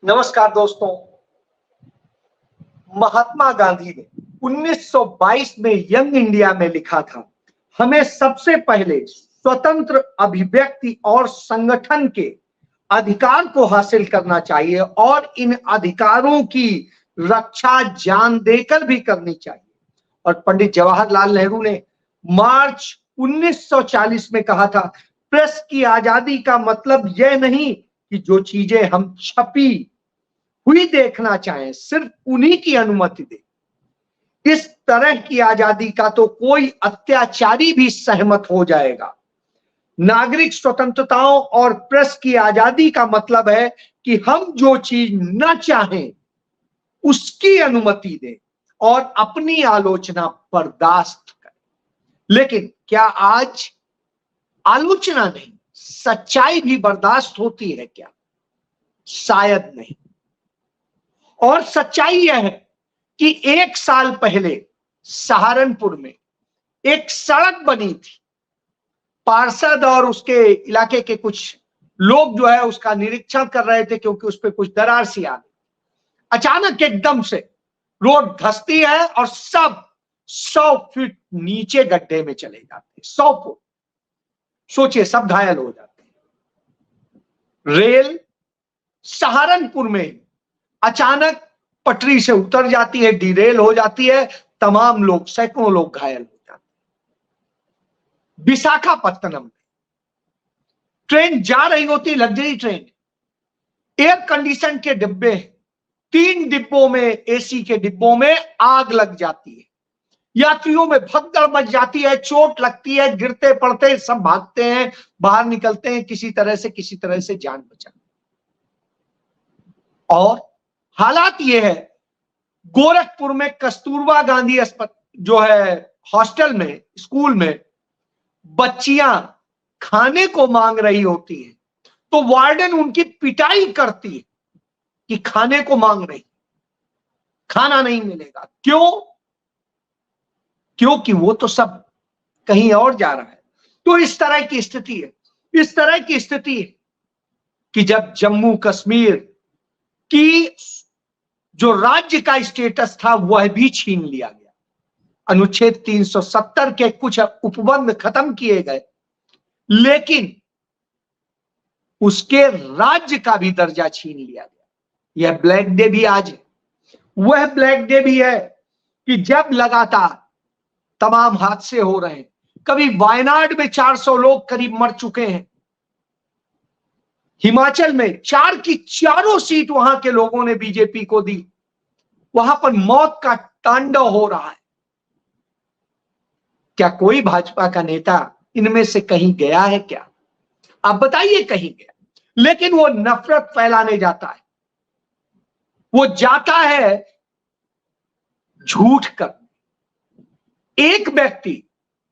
नमस्कार दोस्तों। महात्मा गांधी ने 1922 में यंग इंडिया में लिखा था, हमें सबसे पहले स्वतंत्र अभिव्यक्ति और संगठन के अधिकार को हासिल करना चाहिए और इन अधिकारों की रक्षा जान देकर भी करनी चाहिए। और पंडित जवाहरलाल नेहरू ने मार्च 1940 में कहा था, प्रेस की आजादी का मतलब यह नहीं कि जो चीजें हम छपी हुई देखना चाहें सिर्फ उन्हीं की अनुमति दे। इस तरह की आजादी का तो कोई अत्याचारी भी सहमत हो जाएगा। नागरिक स्वतंत्रताओं और प्रेस की आजादी का मतलब है कि हम जो चीज न चाहें उसकी अनुमति दें और अपनी आलोचना बर्दाश्त करें। लेकिन क्या आज आलोचना नहीं, सच्चाई भी बर्दाश्त होती है क्या? शायद नहीं। और सच्चाई यह है कि 1 साल पहले सहारनपुर में एक सड़क बनी थी। पार्षद और उसके इलाके के कुछ लोग जो है उसका निरीक्षण कर रहे थे क्योंकि उस पर कुछ दरार सी आ गई। अचानक एकदम से रोड धंसती है और सब 100 फीट नीचे गड्ढे में चले जाते हैं। 100 फुट, सोचिए, सब घायल हो जाते हैं। रेल सहारनपुर में अचानक पटरी से उतर जाती है, डिरेल हो जाती है, तमाम लोग, सैकड़ों लोग घायल हो जाते हैं। विशाखापत्तनम में ट्रेन जा रही होती, लग्जरी ट्रेन, एयर कंडीशन के डिब्बे, 3 डिब्बों में, एसी के डिब्बों में आग लग जाती है। यात्रियों में भगदड़ मच जाती है, चोट लगती है, गिरते पड़ते सब भागते हैं, बाहर निकलते हैं, किसी तरह से जान बचा। और हालात यह है, गोरखपुर में कस्तूरबा गांधी अस्पताल जो है, हॉस्टल में, स्कूल में बच्चियां खाने को मांग रही होती है तो वार्डन उनकी पिटाई करती है कि खाने को मांग रही, खाना नहीं मिलेगा। क्यों? क्योंकि वो तो सब कहीं और जा रहा है। तो इस तरह की स्थिति है कि जब जम्मू कश्मीर की जो राज्य का स्टेटस था वह भी छीन लिया गया, अनुच्छेद 370 के कुछ उपबंध खत्म किए गए, लेकिन उसके राज्य का भी दर्जा छीन लिया गया। यह ब्लैक डे भी आज है। वह ब्लैक डे भी है कि जब लगातार तमाम हादसे हो रहे हैं। कभी वायनाड में 400 लोग करीब मर चुके हैं। हिमाचल में 4 की चारों सीट वहां के लोगों ने बीजेपी को दी। वहां पर मौत का तांडव हो रहा है। क्या कोई भाजपा का नेता इनमें से कहीं गया है क्या? आप बताइए, कहीं गया? लेकिन वो नफरत फैलाने जाता है, वो जाता है झूठ कर। एक व्यक्ति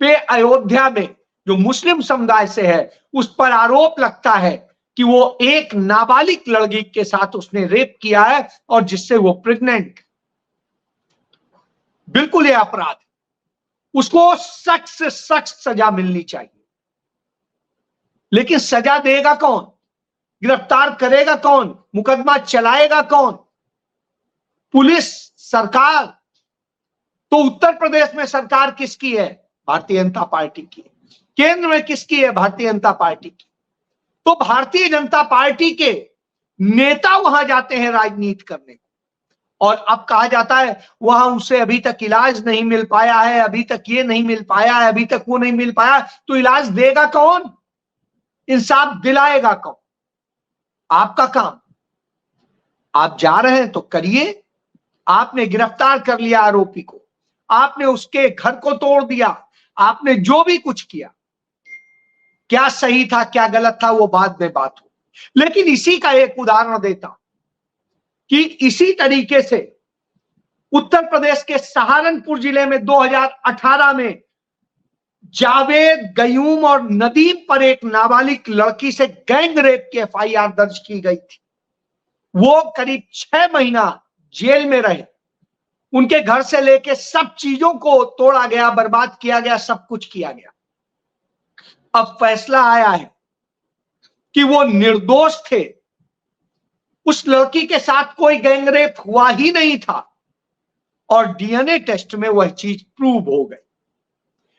पे अयोध्या में जो मुस्लिम समुदाय से है उस पर आरोप लगता है कि वो एक नाबालिग लड़की के साथ उसने रेप किया है और जिससे वो प्रेग्नेंट। बिल्कुल ये अपराध है, उसको सख्त से सख्त सजा मिलनी चाहिए। लेकिन सजा देगा कौन? गिरफ्तार करेगा कौन? मुकदमा चलाएगा कौन? पुलिस, सरकार? तो उत्तर प्रदेश में सरकार किसकी है? भारतीय जनता पार्टी की। केंद्र में किसकी है? भारतीय जनता पार्टी की। तो भारतीय जनता पार्टी के नेता वहां जाते हैं राजनीति करने को, और अब कहा जाता है वहां उसे अभी तक इलाज नहीं मिल पाया है, अभी तक ये नहीं मिल पाया है, अभी तक वो नहीं मिल पाया। तो इलाज देगा कौन? इंसाफ दिलाएगा कौन? आपका काम। आप जा रहे हैं तो करिए। आपने गिरफ्तार कर लिया आरोपी को, आपने उसके घर को तोड़ दिया, आपने जो भी कुछ किया, क्या सही था क्या गलत था वो बाद में बात हो। लेकिन इसी का एक उदाहरण देता हूं कि इसी तरीके से उत्तर प्रदेश के सहारनपुर जिले में 2018 में जावेद, गयूम और नदीम पर एक नाबालिग लड़की से गैंग रेप की एफआईआर दर्ज की गई थी। वो करीब 6 महीना जेल में रहे। उनके घर से लेके सब चीजों को तोड़ा गया, बर्बाद किया गया, सब कुछ किया गया। अब फैसला आया है कि वो निर्दोष थे, उस लड़की के साथ कोई गैंगरेप हुआ ही नहीं था और डीएनए टेस्ट में वह चीज प्रूव हो गई।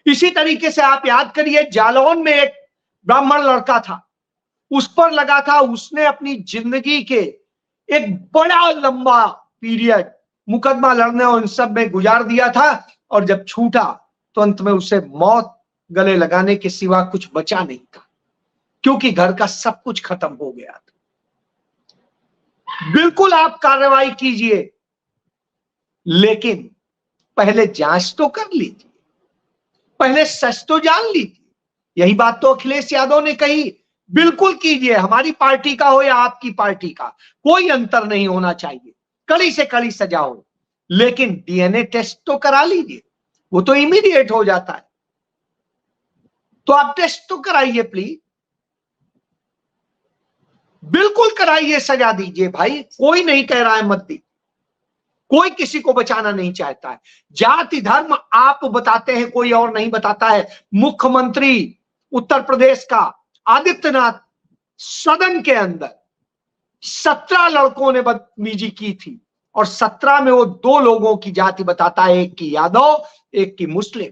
इसी तरीके से आप याद करिए, जालौन में एक ब्राह्मण लड़का था, उस पर लगा था, उसने अपनी जिंदगी के एक बड़ा लंबा पीरियड मुकदमा लड़ने और इन सब में गुजार दिया था और जब छूटा तो अंत में उसे मौत गले लगाने के सिवा कुछ बचा नहीं था, क्योंकि घर का सब कुछ खत्म हो गया था। बिल्कुल आप कार्रवाई कीजिए, लेकिन पहले जांच तो कर लीजिए, पहले सच तो जान लीजिए। यही बात तो अखिलेश यादव ने कही। बिल्कुल कीजिए, हमारी पार्टी का हो या आपकी पार्टी का, कोई अंतर नहीं होना चाहिए, कड़ी से कड़ी सजा हो, लेकिन डीएनए टेस्ट तो करा लीजिए, वो तो इमीडिएट हो जाता है। तो आप टेस्ट तो कराइए प्लीज, बिल्कुल कराइए, सजा दीजिए भाई, कोई नहीं कह रहा है मत दी, कोई किसी को बचाना नहीं चाहता है। जाति धर्म आप बताते हैं, कोई और नहीं बताता है। मुख्यमंत्री उत्तर प्रदेश का आदित्यनाथ सदन के अंदर 17 लड़कों ने बदतमीजी की थी और 17 में वो 2 लोगों की जाति बताता है, एक की यादव एक की मुस्लिम,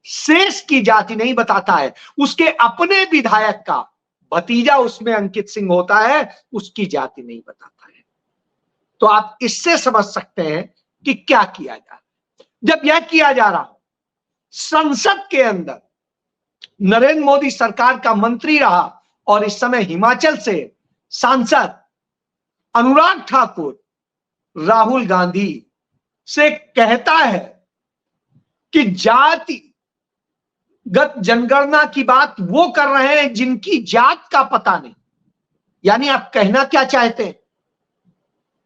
शेष की जाति नहीं बताता है। उसके अपने विधायक का भतीजा उसमें अंकित सिंह होता है, उसकी जाति नहीं बताता है। तो आप इससे समझ सकते हैं कि क्या किया जा रहा है। जब यह किया जा रहा हो, संसद के अंदर नरेंद्र मोदी सरकार का मंत्री रहा और इस समय हिमाचल से सांसद अनुराग ठाकुर राहुल गांधी से कहता है कि जातिगत जनगणना की बात वो कर रहे हैं जिनकी जात का पता नहीं। यानी आप कहना क्या चाहते हैं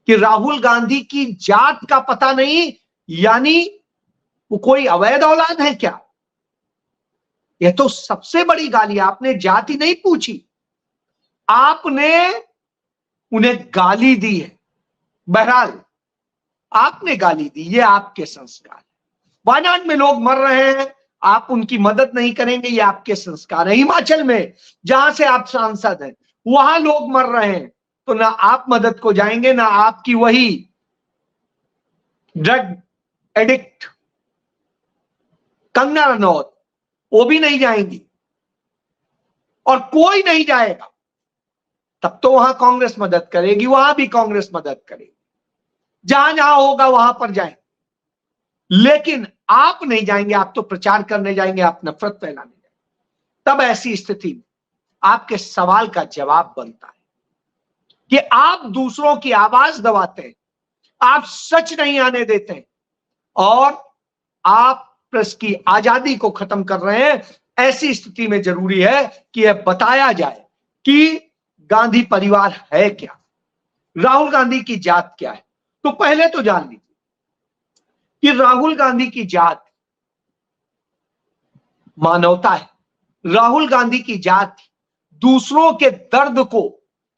कि राहुल गांधी की जात का पता नहीं, यानी वो कोई अवैध औलाद है क्या? यह तो सबसे बड़ी गाली। आपने जाति नहीं पूछी, आपने उन्हें गाली दी है। बहरहाल आपने गाली दी, ये आपके संस्कार है। वायनाड में लोग मर रहे हैं, आप उनकी मदद नहीं करेंगे, ये आपके संस्कार है। हिमाचल में जहां से आप सांसद हैं, वहां लोग मर रहे हैं, तो ना आप मदद को जाएंगे, ना आपकी वही ड्रग एडिक्ट कंगना रनौत, वो भी नहीं जाएंगी और कोई नहीं जाएगा। तब तो वहां कांग्रेस मदद करेगी, वहां भी कांग्रेस मदद करेगी, जहां जहां होगा वहां पर जाएंगे। लेकिन आप नहीं जाएंगे, आप तो प्रचार करने जाएंगे, आप नफरत फैलाने जाएंगे। तब ऐसी स्थिति में आपके सवाल का जवाब बनता है कि आप दूसरों की आवाज दबाते हैं, आप सच नहीं आने देते हैं और आप प्रेस की आजादी को खत्म कर रहे हैं। ऐसी स्थिति में जरूरी है कि यह बताया जाए कि गांधी परिवार है क्या, राहुल गांधी की जात क्या है। तो पहले तो जान लीजिए कि राहुल गांधी की जात मानवता है। राहुल गांधी की जात दूसरों के दर्द को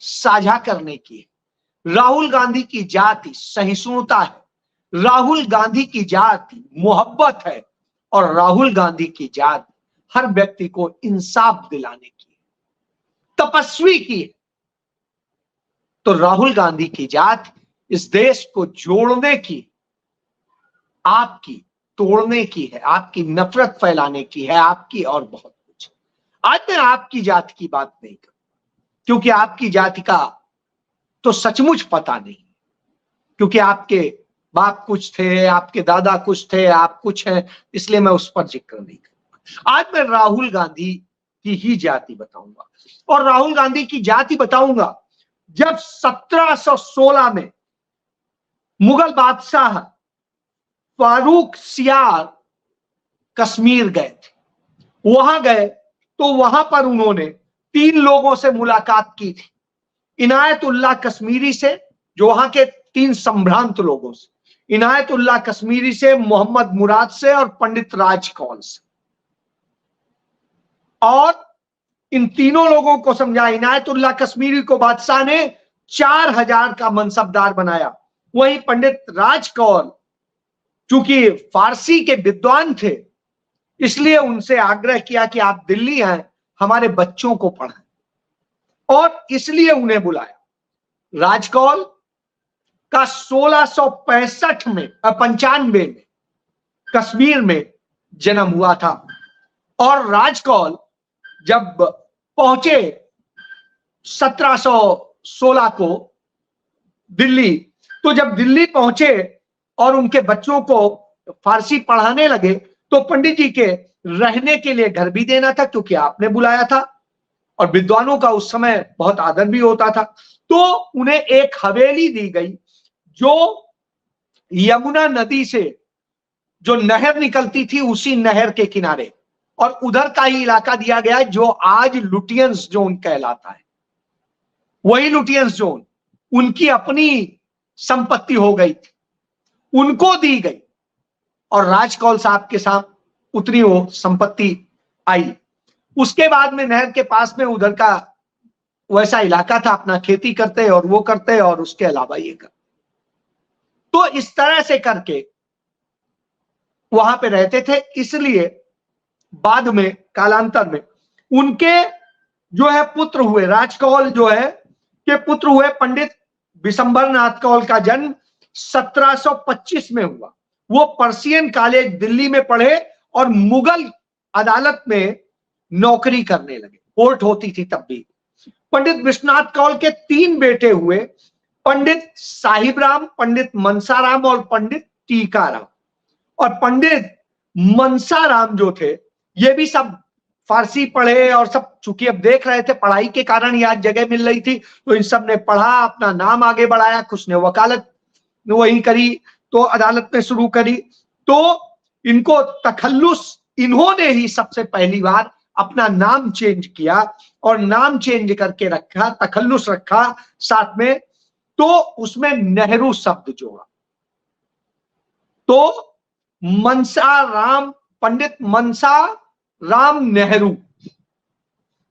साझा करने की है। राहुल गांधी की जाति सहिष्णुता है। राहुल गांधी की जाति मोहब्बत है और राहुल गांधी की जाति हर व्यक्ति को इंसाफ दिलाने की है, तपस्वी की है। तो राहुल गांधी की जाति इस देश को जोड़ने की, आपकी तोड़ने की है, आपकी नफरत फैलाने की है, आपकी और बहुत कुछ। आज मैं आपकी जाति की बात नहीं करूं, क्योंकि आपकी जाति का तो सचमुच पता नहीं, क्योंकि आपके बाप कुछ थे, आपके दादा कुछ थे, आप कुछ हैं, इसलिए मैं उस पर जिक्र नहीं करूंगा। आज मैं राहुल गांधी की ही जाति बताऊंगा और राहुल गांधी की जाति बताऊंगा जब 1716 में मुगल बादशाह फारूक सियार कश्मीर गए थे। वहां गए तो वहां पर उन्होंने 3 लोगों से मुलाकात की थी। इनायतुल्लाह कश्मीरी से, जो वहां के 3 संभ्रांत लोगों से, इनायतुल्लाह कश्मीरी से, मोहम्मद मुराद से और पंडित राज कौल से। और इन तीनों लोगों को समझा। इनायतुल्लाह कश्मीरी को बादशाह ने 4000 का मनसबदार बनाया। वही पंडित राज कौल चूंकि फारसी के विद्वान थे, इसलिए उनसे आग्रह किया कि आप दिल्ली हैं, हमारे बच्चों को पढ़ाएं, और इसलिए उन्हें बुलाया। राजकौल का 1665 में 95 में कश्मीर में जन्म हुआ था। और राजकौल जब पहुंचे 1716 को दिल्ली, तो जब दिल्ली पहुंचे और उनके बच्चों को फारसी पढ़ाने लगे तो पंडित जी के रहने के लिए घर भी देना था, क्योंकि आपने बुलाया था और विद्वानों का उस समय बहुत आदर भी होता था। तो उन्हें एक हवेली दी गई जो यमुना नदी से जो नहर निकलती थी उसी नहर के किनारे, और उधर का ही इलाका दिया गया जो आज लुटियंस जोन कहलाता है। वही लुटियंस जोन उनकी अपनी संपत्ति हो गई थी, उनको दी गई, और राजकौल साहब के साथ उतनी वो संपत्ति आई। उसके बाद में नहर के पास में उधर का वैसा इलाका था, अपना खेती करते और वो करते और उसके अलावा ये कर, तो इस तरह से करके वहां पे रहते थे। इसलिए बाद में कालांतर में उनके जो है पुत्र हुए, राजकौल जो है के पुत्र हुए पंडित बिशंबर नाथ कौल का जन्म 1725 में हुआ। वो पर्सियन कॉलेज दिल्ली में पढ़े और मुगल अदालत में नौकरी करने लगे, कोर्ट होती थी तब भी। पंडित विश्वनाथ कौल के 3 बेटे हुए, पंडित साहिबराम, पंडित मनसाराम और पंडित टीकाराम। और पंडित मनसाराम जो थे ये भी सब फारसी पढ़े और सब, चूंकि अब देख रहे थे पढ़ाई के कारण यहाँ जगह मिल रही थी, तो इन सब ने पढ़ा, अपना नाम आगे बढ़ाया, कुछ ने वकालत वही करी, तो अदालत में शुरू करी। तो इनको तखल्लुस, इन्होंने ही सबसे पहली बार अपना नाम चेंज किया और नाम चेंज करके रखा, तखल्लुस रखा साथ में, तो उसमें नेहरू शब्द जोड़ा। तो मनसा राम, पंडित मनसा राम नेहरू,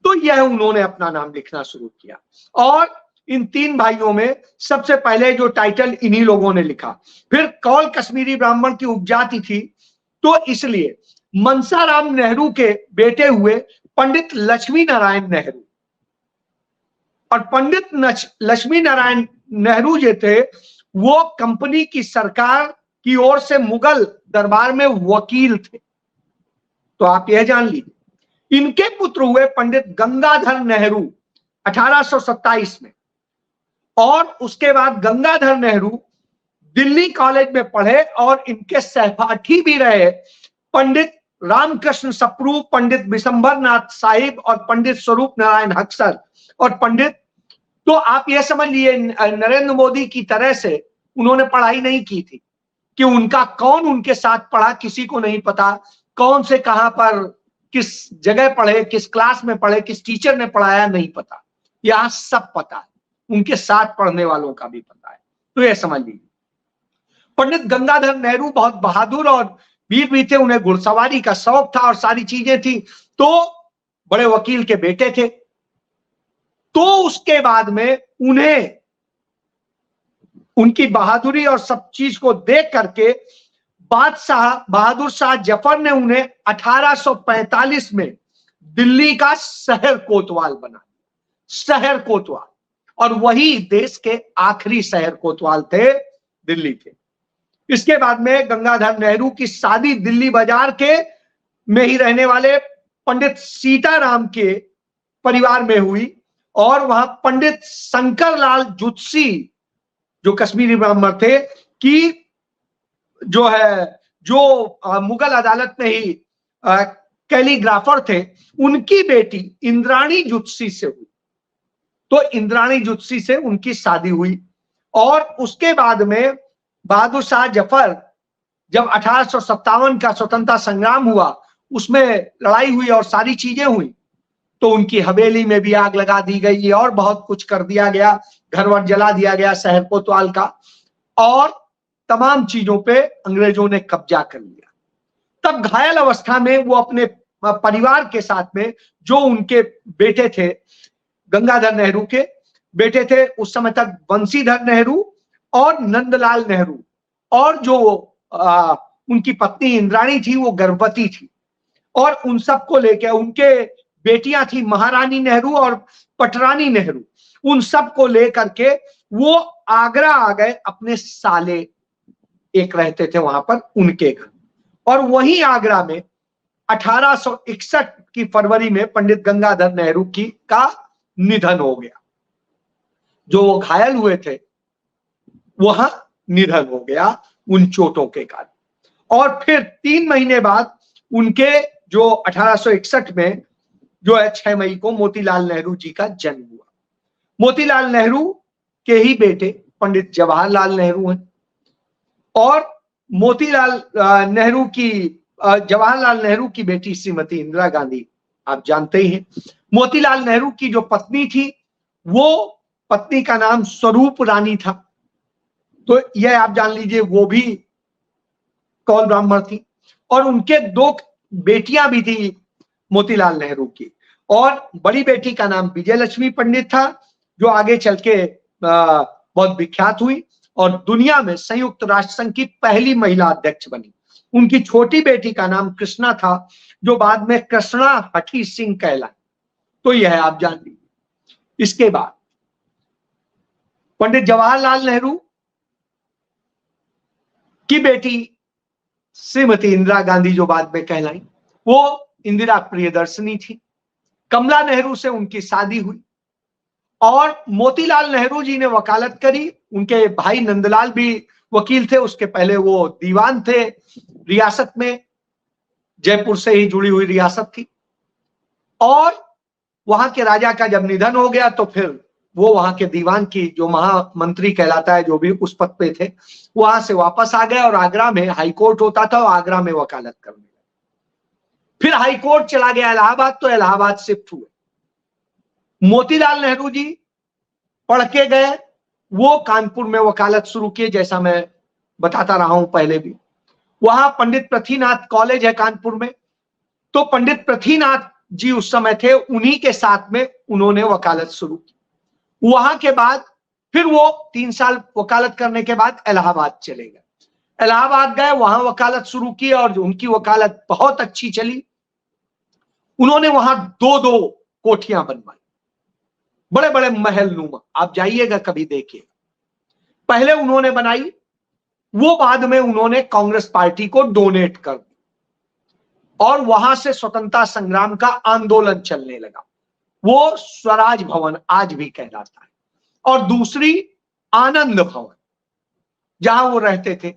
तो यह उन्होंने अपना नाम लिखना शुरू किया। और इन 3 भाइयों में सबसे पहले जो टाइटल इन्हीं लोगों ने लिखा। फिर कौल कश्मीरी ब्राह्मण की उपजाति थी, तो इसलिए मनसाराम नेहरू के बेटे हुए पंडित लक्ष्मी नारायण नेहरू। और पंडित लक्ष्मी नारायण नेहरू जो थे वो कंपनी की सरकार की ओर से मुगल दरबार में वकील थे, तो आप यह जान लीजिए। इनके पुत्र हुए पंडित गंगाधर नेहरू 1827 में, और उसके बाद गंगाधर नेहरू दिल्ली कॉलेज में पढ़े और इनके सहपाठी भी रहे पंडित रामकृष्ण सप्रू, पंडित बिशंबर नाथ साहिब और पंडित स्वरूप नारायण हक्सर। और पंडित, तो आप यह समझ लिए नरेंद्र मोदी की तरह से उन्होंने पढ़ाई नहीं की थी कि उनका कौन उनके साथ पढ़ा किसी को नहीं पता, कौन से कहां पर किस जगह पढ़े, किस क्लास में पढ़े, किस टीचर ने पढ़ाया नहीं पता, यहां सब पता है, उनके साथ पढ़ने वालों का भी पता है। तो यह समझ लीजिए पंडित गंगाधर नेहरू बहुत बहादुर और वीर भी थे, उन्हें घुड़सवारी का शौक था और सारी चीजें थी, तो बड़े वकील के बेटे थे। तो उसके बाद में उन्हें उनकी बहादुरी और सब चीज को देख करके बादशाह बहादुर शाह जफर ने उन्हें 1845 में दिल्ली का शहर कोतवाल बना, शहर कोतवाल, और वही देश के आखिरी शहर कोतवाल थे, दिल्ली के। इसके बाद में गंगाधर नेहरू की शादी दिल्ली बाजार के में ही रहने वाले पंडित सीताराम के परिवार में हुई, और वहां पंडित शंकरलाल जुत्सी जो कश्मीरी ब्राह्मण थे कि जो मुगल अदालत में ही कैलीग्राफर थे, उनकी बेटी इंद्राणी जुत्सी से हुई। तो इंद्राणी जुत्सी से उनकी शादी हुई। और उसके बाद में बहादुर शाह जफर जब 1857 का स्वतंत्रता संग्राम हुआ, उसमें लड़ाई हुई और सारी चीजें हुई, तो उनकी हवेली में भी आग लगा दी गई और बहुत कुछ कर दिया गया, घर वर जला दिया गया शहर कोतवाल का, और तमाम चीजों पे अंग्रेजों ने कब्जा कर लिया। तब घायल अवस्था में वो अपने परिवार के साथ में, जो उनके बेटे थे, गंगाधर नेहरू के बेटे थे उस समय तक बंशीधर नेहरू और नंदलाल नेहरू, और जो उनकी पत्नी इंद्राणी थी वो गर्भवती थी, और उन सबको लेकर उनके बेटियां थी महारानी नेहरू और पटरानी नेहरू, उन सबको लेकर के वो आगरा आ गए, अपने साले एक रहते थे वहां पर, उनके घर। और वहीं आगरा में 1861 की फरवरी में पंडित गंगाधर नेहरू का निधन हो गया। जो वो घायल हुए थे वहां निधन हो गया उन चोटों के कारण। और फिर 3 महीने बाद उनके जो 1861 में जो है 6 मई को मोतीलाल नेहरू जी का जन्म हुआ। मोतीलाल नेहरू के ही बेटे पंडित जवाहरलाल नेहरू हैं। और मोतीलाल जवाहरलाल नेहरू की बेटी श्रीमती इंदिरा गांधी आप जानते ही हैं। मोतीलाल नेहरू की जो पत्नी थी वो पत्नी का नाम स्वरूप रानी था, तो यह आप जान लीजिए वो भी कौल ब्राह्मण थी। और उनके 2 बेटियां भी थी मोतीलाल नेहरू की, और बड़ी बेटी का नाम विजय लक्ष्मी पंडित था, जो आगे चल के बहुत विख्यात हुई और दुनिया में संयुक्त राष्ट्र संघ की पहली महिला अध्यक्ष बनी। उनकी छोटी बेटी का नाम कृष्णा था, जो बाद में कृष्णा हठी सिंह कहलाई। तो यह आप जान लीजिए। इसके बाद पंडित जवाहरलाल नेहरू की बेटी श्रीमती इंदिरा गांधी जो बाद में कहलाई, वो इंदिरा प्रियदर्शनी थी। कमला नेहरू से उनकी शादी हुई और मोतीलाल नेहरू जी ने वकालत करी। उनके भाई नंदलाल भी वकील थे, उसके पहले वो दीवान थे रियासत में, जयपुर से ही जुड़ी हुई रियासत थी। और वहां के राजा का जब निधन हो गया तो फिर वो वहां के दीवान की जो महामंत्री कहलाता है, जो भी उस पद पे थे, वहां से वापस आ गए और आगरा में हाईकोर्ट होता था, आगरा में वकालत करने लगे। फिर हाईकोर्ट चला गया इलाहाबाद, तो इलाहाबाद शिफ्ट हुए। मोतीलाल नेहरू जी पढ़ के गए, वो कानपुर में वकालत शुरू किए, जैसा मैं बताता रहा हूं पहले भी। वहां पंडित पृथ्वीनाथ कॉलेज है कानपुर में, तो पंडित पृथ्वीनाथ जी उस समय थे, उन्हीं के साथ में उन्होंने वकालत शुरू की। वहां के बाद फिर वो 3 साल वकालत करने के बाद इलाहाबाद चले गए। इलाहाबाद गए, वहां वकालत शुरू की और उनकी वकालत बहुत अच्छी चली। उन्होंने वहां 2-2 कोठियां बनवाई, बड़े बड़े महल नुमा, आप जाइएगा कभी देखिए। पहले उन्होंने बनाई, वो बाद में उन्होंने कांग्रेस पार्टी को डोनेट कर दी और वहां से स्वतंत्रता संग्राम का आंदोलन चलने लगा। वो स्वराज भवन आज भी कहलाता है। और दूसरी आनंद भवन, जहां वो रहते थे,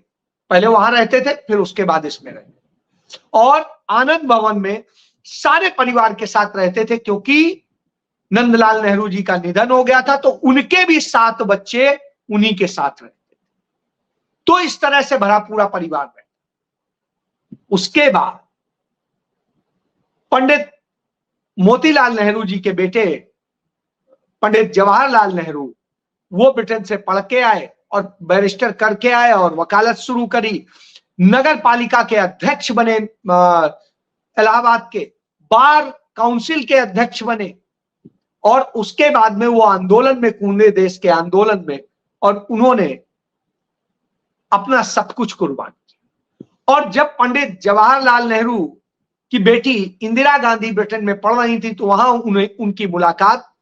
पहले वहां रहते थे, फिर उसके बाद इसमें रहते। और आनंद भवन में सारे परिवार के साथ रहते थे, क्योंकि नंदलाल नेहरू जी का निधन हो गया था, तो उनके भी 7 बच्चे उन्हीं के साथ रहते थे। तो इस तरह से भरा पूरा परिवार रहता। उसके बाद पंडित मोतीलाल नेहरू जी के बेटे पंडित जवाहरलाल नेहरू, वो ब्रिटेन से पढ़ के आए और बैरिस्टर करके आए और वकालत शुरू करी। नगर पालिका के अध्यक्ष बने, इलाहाबाद के बार काउंसिल के अध्यक्ष बने, और उसके बाद में वो आंदोलन में कूदे, देश के आंदोलन में, और उन्होंने अपना सब कुछ कुर्बान किया। और जब पंडित जवाहरलाल नेहरू की बेटी इंदिरा गांधी ब्रिटेन में पढ़ रही थी, तो वहां उनकी मुलाकात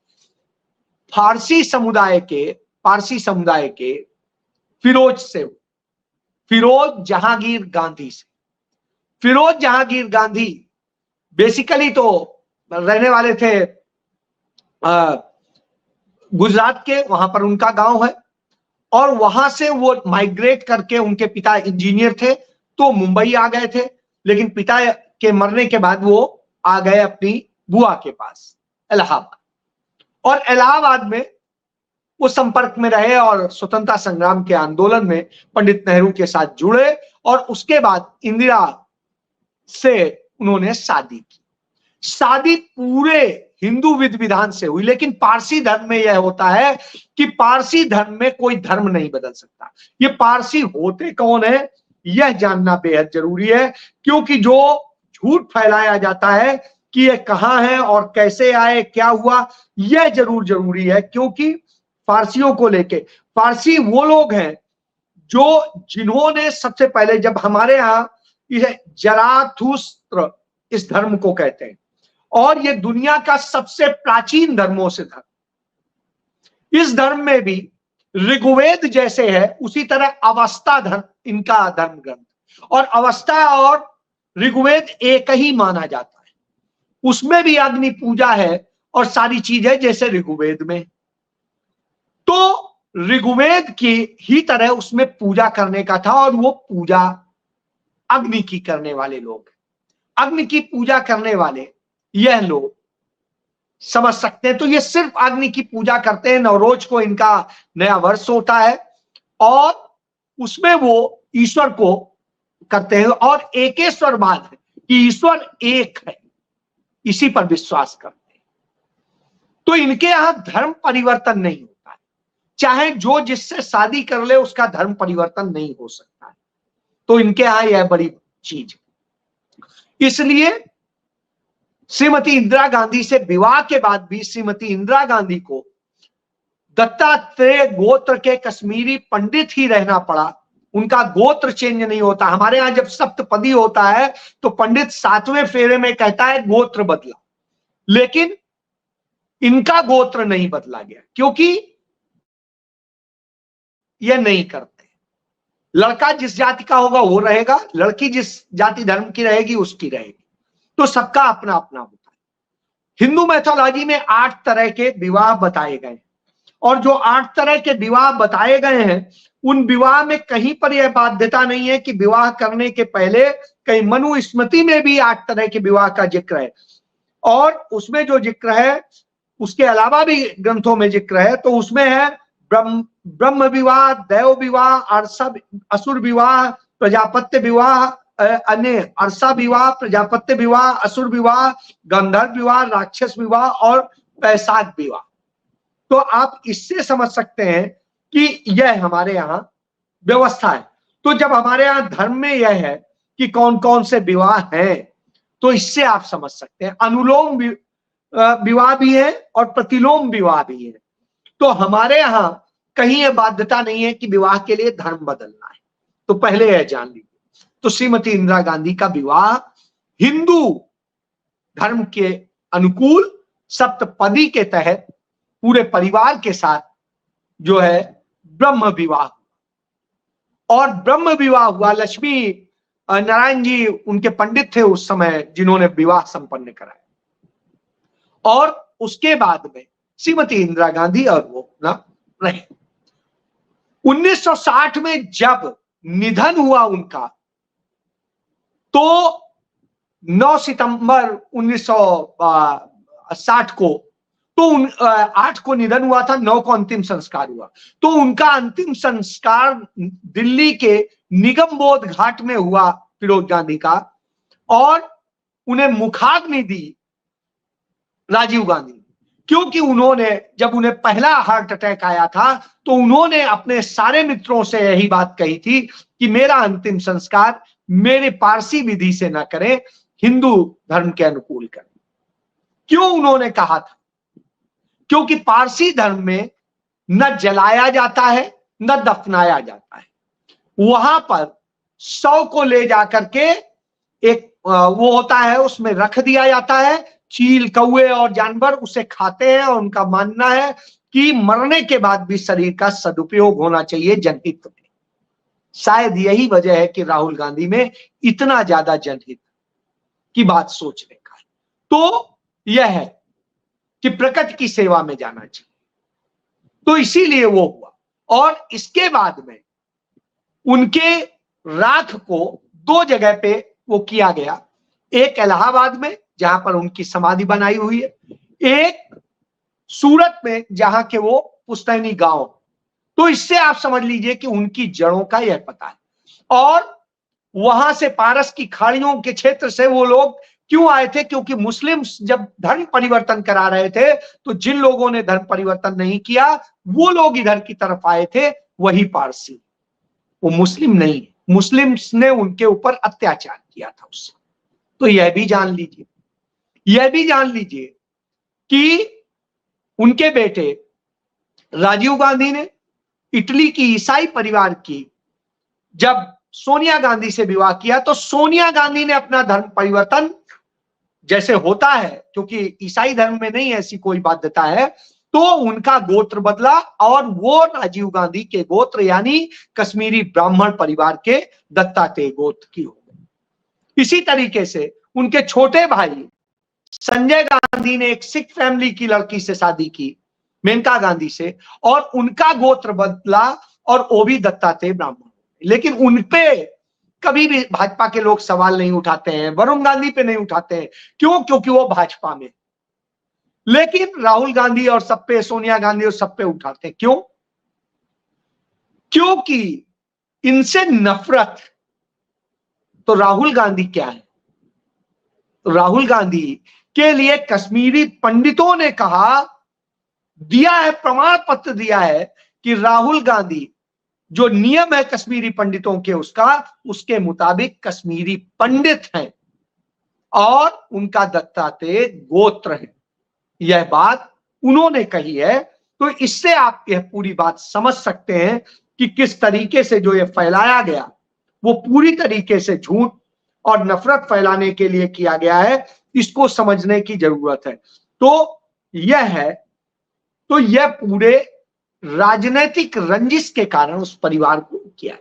पारसी समुदाय के फिरोज से, फिरोज जहांगीर गांधी से। फिरोज जहांगीर गांधी बेसिकली तो रहने वाले थे गुजरात के, वहां पर उनका गांव है, और वहां से वो माइग्रेट करके, उनके पिता इंजीनियर थे तो मुंबई आ गए थे, लेकिन पिता के मरने के बाद वो आ गए अपनी बुआ के पास इलाहाबाद। और इलाहाबाद में वो संपर्क में रहे और स्वतंत्रता संग्राम के आंदोलन में पंडित नेहरू के साथ जुड़े। और उसके बाद इंदिरा से उन्होंने शादी की। शादी पूरे हिंदू विधि विधान से हुई, लेकिन पारसी धर्म में यह होता है कि पारसी धर्म में कोई धर्म नहीं बदल सकता। ये पारसी होते कौन है यह जानना बेहद जरूरी है, क्योंकि जो झूठ फैलाया जाता है कि ये कहां है और कैसे आए, क्या हुआ, यह जरूर जरूरी है। क्योंकि फारसियों को लेके, फारसी वो लोग हैं जिन्होंने सबसे पहले, जब हमारे यहाँ यह जराथुस्त्र इस धर्म को कहते हैं, और ये दुनिया का सबसे प्राचीन धर्मों से था। इस धर्म में भी ऋग्वेद जैसे है उसी तरह अवस्था धर्म इनका धर्म ग्रंथ, और अवस्था और ऋग्वेद एक ही माना जाता है। उसमें भी अग्नि पूजा है और सारी चीजें जैसे ऋग्वेद में। तो ऋग्वेद की ही तरह उसमें पूजा करने का था, और वो पूजा अग्नि की करने वाले लोग, अग्नि की पूजा करने वाले यह लोग समझ सकते हैं। तो ये सिर्फ अग्नि की पूजा करते हैं। नवरोज को इनका नया वर्ष होता है और उसमें वो ईश्वर को करते हैं, और एकेश्वरवाद है कि ईश्वर एक है, इसी पर विश्वास करते हैं। तो इनके यहां धर्म परिवर्तन नहीं होता है, चाहे जो जिससे शादी कर ले उसका धर्म परिवर्तन नहीं हो सकता है। तो इनके यहां यह बड़ी चीज है। इसलिए श्रीमती इंदिरा गांधी से विवाह के बाद भी श्रीमती इंदिरा गांधी को दत्तात्रेय गोत्र के कश्मीरी पंडित ही रहना पड़ा। उनका गोत्र चेंज नहीं होता। हमारे यहां जब सप्तपदी होता है तो पंडित 7वें फेरे में कहता है गोत्र बदला, लेकिन इनका गोत्र नहीं बदला गया क्योंकि यह नहीं करते। लड़का जिस जाति का होगा वो रहेगा, लड़की जिस जाति धर्म की रहेगी उसकी रहेगी। तो सबका अपना अपना होता है। हिंदू मैथोलॉजी में 8 तरह के विवाह बताए गए, और जो 8 तरह के विवाह बताए गए हैं उन विवाह में कहीं पर यह बाध्यता नहीं है कि विवाह करने के पहले, कहीं मनुस्मृति में भी 8 तरह के विवाह का जिक्र है, और उसमें जो जिक्र है उसके अलावा भी ग्रंथों में जिक्र है। तो उसमें है ब्रह्म विवाह, देव विवाह, असुर विवाह, प्रजापत्य विवाह, अन्य अर्षा विवाह, प्रजापत्य विवाह, असुर विवाह, गंधर्व विवाह, राक्षस विवाह और पैशाच विवाह। तो आप इससे समझ सकते हैं कि यह हमारे यहाँ व्यवस्था है। तो जब हमारे यहाँ धर्म में यह है कि कौन कौन से विवाह हैं, तो इससे आप समझ सकते हैं। अनुलोम विवाह भी है और प्रतिलोम विवाह भी है। तो हमारे यहाँ कहीं यह बाध्यता नहीं है कि विवाह के लिए धर्म बदलना है। तो पहले यह जान लीजिए। तो श्रीमती इंदिरा गांधी का विवाह हिंदू धर्म के अनुकूल सप्तपदी के तहत पूरे परिवार के साथ जो है ब्रह्म विवाह, और ब्रह्म विवाह हुआ। लक्ष्मी नारायण जी उनके पंडित थे उस समय जिन्होंने विवाह संपन्न कराया, और उसके बाद में श्रीमती इंदिरा गांधी और वो ना रहे। 1960 में जब निधन हुआ उनका, तो 9 सितंबर 1960 को, तो 8 को निधन हुआ था, 9 को अंतिम संस्कार हुआ। तो उनका अंतिम संस्कार दिल्ली के निगमबोध घाट में हुआ फिरोज गांधी का, और उन्हें मुखाग्नि दी राजीव गांधी, क्योंकि उन्होंने, जब उन्हें पहला हार्ट अटैक आया था तो उन्होंने अपने सारे मित्रों से यही बात कही थी कि मेरा अंतिम संस्कार मेरे पारसी विधि से ना करें, हिंदू धर्म के अनुकूल करें। क्यों उन्होंने कहा था? क्योंकि पारसी धर्म में न जलाया जाता है न दफनाया जाता है। वहां पर शव को ले जाकर के एक वो होता है, उसमें रख दिया जाता है। चील, कौवे और जानवर उसे खाते हैं, और उनका मानना है कि मरने के बाद भी शरीर का सदुपयोग होना चाहिए जनहित में। शायद यही वजह है कि राहुल गांधी में इतना ज्यादा जनहित की बात सोचने का है। तो यह है कि प्रकृति की सेवा में जाना चाहिए, तो इसीलिए वो हुआ। और इसके बाद में उनके राख को 2 जगह पे वो किया गया, एक इलाहाबाद में जहां पर उनकी समाधि बनाई हुई है, एक सूरत में जहां के वो पुस्तैनी गांव। तो इससे आप समझ लीजिए कि उनकी जड़ों का यह पता है। और वहां से पारस की खाड़ियों के क्षेत्र से वो लोग क्यों आए थे? क्योंकि मुस्लिम जब धर्म परिवर्तन करा रहे थे तो जिन लोगों ने धर्म परिवर्तन नहीं किया वो लोग इधर की तरफ आए थे, वही पारसी, वो मुस्लिम नहीं। मुस्लिम्स ने उनके ऊपर अत्याचार किया था उससे। तो यह भी जान लीजिए, यह भी जान लीजिए कि उनके बेटे राजीव गांधी ने इटली की ईसाई परिवार की जब सोनिया गांधी से विवाह किया, तो सोनिया गांधी ने अपना धर्म परिवर्तन, जैसे होता है क्योंकि ईसाई धर्म में नहीं ऐसी कोई बाध्यता है, तो उनका गोत्र बदला और वो राजीव गांधी के गोत्र यानी कश्मीरी ब्राह्मण परिवार के दत्तात्रेय गोत्र की हो गई। इसी तरीके से उनके छोटे भाई संजय गांधी ने एक सिख फैमिली की लड़की से शादी की, मेनका गांधी से, और उनका गोत्र बदला और वो भी दत्तात्रेय ब्राह्मण। लेकिन उनपे कभी भी भाजपा के लोग सवाल नहीं उठाते हैं, वरुण गांधी पे नहीं उठाते हैं। क्यों? क्योंकि वो भाजपा में। लेकिन राहुल गांधी और सब पे, सोनिया गांधी और सब पे उठाते हैं। क्यों? क्योंकि इनसे नफरत। तो राहुल गांधी क्या है? तो राहुल गांधी के लिए कश्मीरी पंडितों ने कहा, दिया है, प्रमाण पत्र दिया है कि राहुल गांधी जो नियम है कश्मीरी पंडितों के उसके मुताबिक कश्मीरी पंडित हैं और उनका दत्तात्रेय गोत्र है। यह बात उन्होंने कही है। तो इससे आप यह पूरी बात समझ सकते हैं कि किस तरीके से जो यह फैलाया गया वो पूरी तरीके से झूठ और नफरत फैलाने के लिए किया गया है। इसको समझने की जरूरत है। तो यह पूरे राजनीतिक रंजिश के कारण उस परिवार को किया।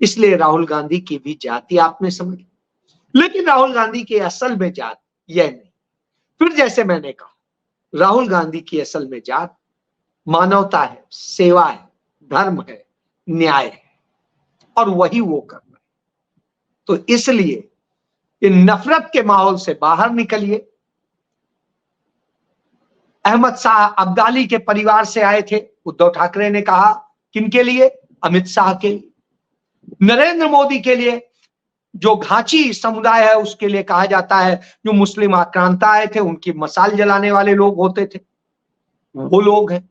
इसलिए राहुल गांधी की भी जाति आपने समझ, लेकिन राहुल गांधी की असल में जात यह नहीं। फिर जैसे मैंने कहा, राहुल गांधी की असल में जात मानवता है, सेवा है, धर्म है, न्याय है, और वही वो कर रहे हैं। तो इसलिए इन नफरत के माहौल से बाहर निकलिए। अहमद शाह अब्दाली के परिवार से आए थे, उद्धव ठाकरे ने कहा। किनके लिए? अमित शाह के लिए। नरेंद्र मोदी के लिए, जो घाची समुदाय है उसके लिए कहा जाता है, जो मुस्लिम आक्रांता आए थे उनकी मशाल जलाने वाले लोग होते थे, वो लोग हैं।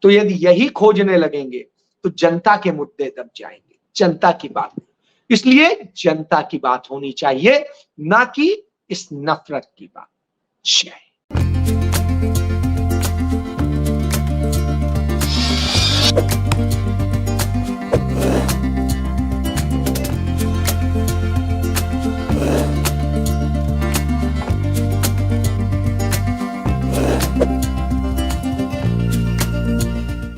तो यदि यही खोजने लगेंगे तो जनता के मुद्दे दब जाएंगे, जनता की बात। इसलिए जनता की बात होनी चाहिए, ना कि इस नफरत की बात। जय